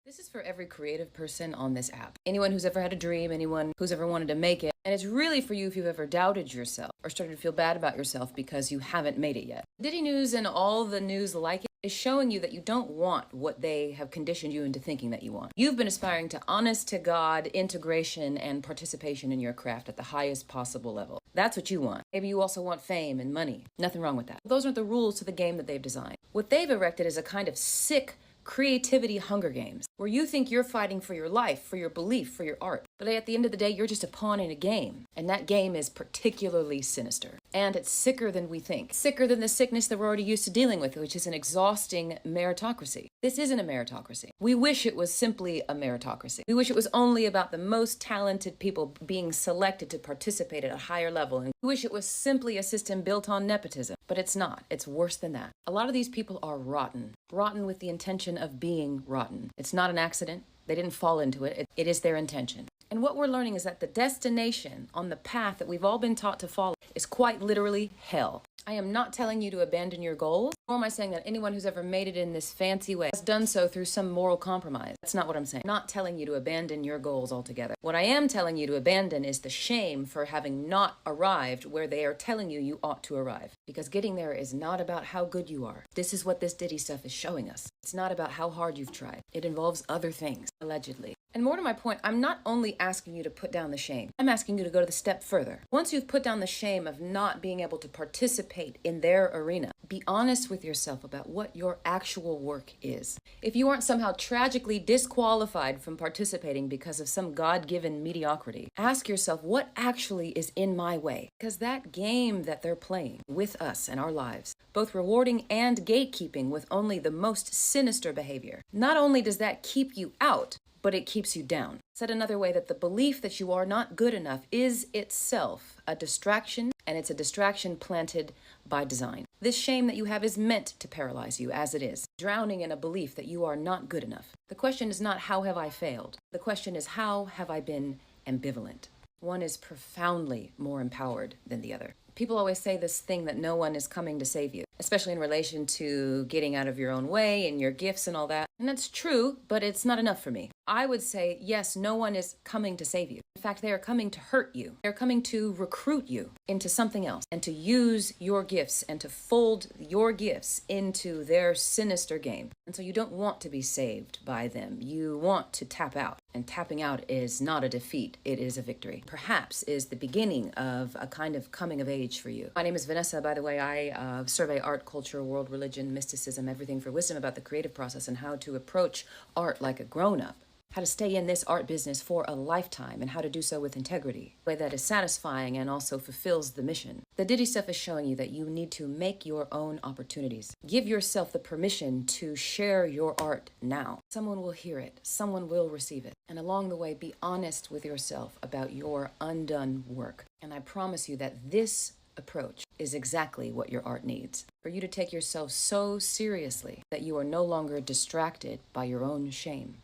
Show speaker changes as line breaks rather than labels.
This is for every creative person on this app. Anyone who's ever had a dream, anyone who's ever wanted to make it. And it's really for you if you've ever doubted yourself or started to feel bad about yourself because you haven't made it yet. Diddy News and all the news like it is showing you that you don't want what they have conditioned you into thinking that you want. You've been aspiring to honest to God integration and participation in your craft at the highest possible level. That's what you want. Maybe you also want fame and money. Nothing wrong with that. Those aren't the rules to the game that they've designed. What they've erected is a kind of sick creativity Hunger Games, where you think you're fighting for your life, for your belief, for your art. But at the end of the day, you're just a pawn in a game. And that game is particularly sinister. And it's sicker than we think. Sicker than the sickness that we're already used to dealing with, which is an exhausting meritocracy. This isn't a meritocracy. We wish it was simply a meritocracy. We wish it was only about the most talented people being selected to participate at a higher level. And we wish it was simply a system built on nepotism. But it's not. It's worse than that. A lot of these people are rotten. Rotten with the intention of being rotten. It's not an accident. They didn't fall into it. It is their intention. And what we're learning is that the destination on the path that we've all been taught to follow is quite literally hell. I am not telling you to abandon your goals, nor am I saying that anyone who's ever made it in this fancy way has done so through some moral compromise. That's not what I'm saying. I'm not telling you to abandon your goals altogether. What I am telling you to abandon is the shame for having not arrived where they are telling you you ought to arrive. Because getting there is not about how good you are. This is what this Diddy stuff is showing us. It's not about how hard you've tried. It involves other things, allegedly. And more to my point, I'm not only asking you to put down the shame, I'm asking you to go the step further. Once you've put down the shame of not being able to participate in their arena, be honest with yourself about what your actual work is. If you aren't somehow tragically disqualified from participating because of some God-given mediocrity, ask yourself what actually is in my way. Because that game that they're playing with us and our lives, both rewarding and gatekeeping with only the most sinister behavior, not only does that keep you out, but it keeps you down. Said another way, that the belief that you are not good enough is itself a distraction, and it's a distraction planted by design. This shame that you have is meant to paralyze you, as it is, drowning in a belief that you are not good enough. The question is not how have I failed? The question is how have I been ambivalent? One is profoundly more empowered than the other. People always say this thing that no one is coming to save you, especially in relation to getting out of your own way and your gifts and all that. And that's true, but it's not enough for me. I would say, yes, no one is coming to save you. In fact, they are coming to hurt you. They're coming to recruit you into something else and to use your gifts and to fold your gifts into their sinister game. And so you don't want to be saved by them. You want to tap out. And tapping out is not a defeat, it is a victory. Perhaps is the beginning of a kind of coming of age for you. My name is Vanessa, by the way. I survey art, culture, world religion, mysticism, everything for wisdom about the creative process and how to approach art like a grown-up. How to stay in this art business for a lifetime and how to do so with integrity, a way that is satisfying and also fulfills the mission. The Diddy stuff is showing you that you need to make your own opportunities. Give yourself the permission to share your art now. Someone will hear it. Someone will receive it. And along the way, be honest with yourself about your undone work. And I promise you that this approach is exactly what your art needs. For you to take yourself so seriously that you are no longer distracted by your own shame.